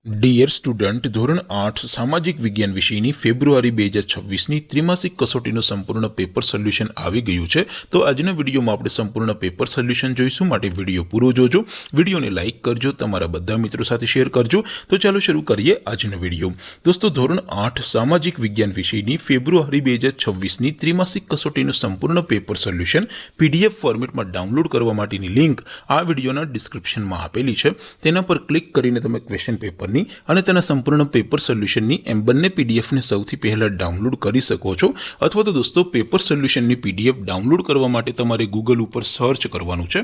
Dear student, ધોરણ 8 સામાજિક વિજ્ઞાન વિષયની ફેબ્રુઆરી 2026ની ત્રિમાસિક કસોટીનું સંપૂર્ણ પેપર સોલ્યુશન આવી ગયું છે। તો આજના વિડીયોમાં આપણે સંપૂર્ણ પેપર સોલ્યુશન જોઈશું, માટે વિડીયો પૂરો જોજો, વિડીયોને લાઇક કરજો, તમારા બધા મિત્રો સાથે શેર કરજો। તો ચાલો શરૂ કરીએ આજનો વિડીયો। દોસ્તો, ધોરણ 8 સામાજિક વિજ્ઞાન વિષયની ફેબ્રુઆરી 2026ની ત્રિમાસિક કસોટીનું સંપૂર્ણ પેપર સોલ્યુશન PDF ફોર્મેટમાં ડાઉનલોડ કરવા માટેની લિંક આ વિડીયોના ડિસ્ક્રિપ્શનમાં આપેલી છે। તેના પર ક્લિક કરીને તમે ક્વેશ્ચન પેપરની અને તેના સંપૂર્ણ પેપર સોલ્યુશનની એમ બંને PDF ને સૌથી પહેલા ડાઉનલોડ કરી શકો છો। અથવા તો દોસ્તો, પેપર સોલ્યુશનની PDF ડાઉનલોડ કરવા માટે તમારે ગૂગલ ઉપર સર્ચ કરવાનું છે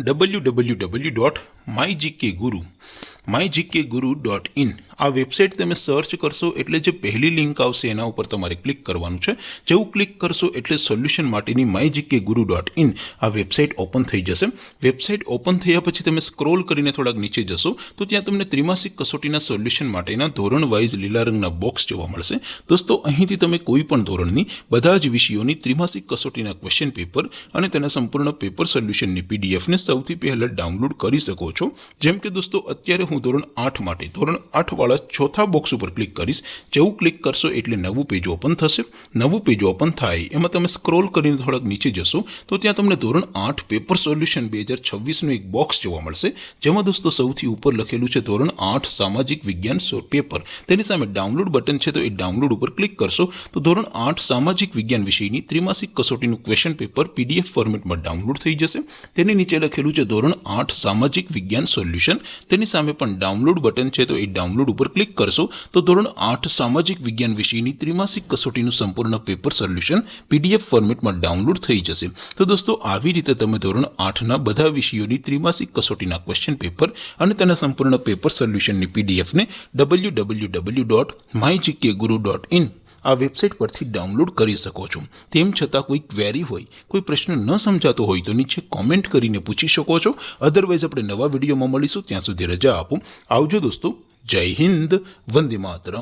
www.mygkguru.in। આ વેબસાઇટ તમે સર્ચ કરશો એટલે જે પહેલી લિંક આવશે એના ઉપર તમારે ક્લિક કરવાનું છે। જેવું ક્લિક કરશો એટલે સોલ્યુશન માટેની mygkguru.in આ વેબસાઇટ ઓપન થઈ જશે। વેબસાઇટ ઓપન થયા પછી તમે સ્ક્રોલ કરીને થોડાક નીચે જશો તો ત્યાં તમને ત્રિમાસિક કસોટીના સોલ્યુશન માટેના ધોરણ વાઇઝ લીલા રંગના બોક્સ જોવા મળશે। દોસ્તો, અહીંથી તમે કોઈ પણ ધોરણની બધા જ વિષયોની ત્રિમાસિક કસોટીના ક્વેશ્ચન પેપર અને તેના સંપૂર્ણ પેપર સોલ્યુશનની PDF ને સૌથી પહેલા ડાઉનલોડ કરી શકો છો। જેમ કે દોસ્તો, અત્યારે હું ધોરણ 8 માટે ધોરણ 8 વાળા ચોથા બોક્સ ઉપર ક્લિક કરીશ। જેવું ક્લિક કરશો એટલે નવું પેજ ઓપન થશે। નવું પેજ ઓપન થાય એમાં તમે સ્ક્રોલ કરીને થોડાક નીચે જશો તો ત્યાં તમને ધોરણ 8 પેપર સોલ્યુશન 2026નું એક બોક્સ જોવા મળશે, જેમાં દોસ્તો સૌથી ઉપર લખેલું છે ધોરણ 8 સામાજિક વિજ્ઞાન પેપર। તેની સામે ડાઉનલોડ બટન છે, તો એ ડાઉનલોડ ઉપર ક્લિક કરશો તો ધોરણ 8 સામાજિક વિજ્ઞાન વિષયની ત્રિમાસિક કસોટીનું ક્વેશ્ચન પેપર PDF ફોર્મેટમાં ડાઉનલોડ થઈ જશે। તેની નીચે લખેલું છે ધોરણ 8 સામાજિક વિજ્ઞાન સોલ્યુશન। તેની સામે પણ ડાઉનલોડ બટન છે, તો એ ડાઉનલોડ ઉપર ક્લિક કરશો તો ધોરણ 8 સામાજિક વિજ્ઞાન વિષયની ત્રિમાસિક કસોટીનું સંપૂર્ણ પેપર સોલ્યુશન PDF ફોર્મેટમાં ડાઉનલોડ થઈ જશે। તો દોસ્તો, આવી રીતે તમે ધોરણ 8ના બધા વિષયોની ત્રિમાસિક કસોટીના ક્વેશ્ચન પેપર અને તેના સંપૂર્ણ પેપર સોલ્યુશનની PDF ને www.mygkguru.in આ વેબસાઇટ પરથી ડાઉનલોડ કરી શકો છો। તેમ છતાં કોઈ ક્વેરી હોય, કોઈ પ્રશ્ન ન સમજાતો હોય તો નીચે કોમેન્ટ કરીને પૂછી શકો છો। અધરવાઇઝ આપણે નવા વિડીયોમાં મળીશું, ત્યાં સુધી રજા આપો। આવજો દોસ્તો, જય હિન્દ, વંદે માતરમ।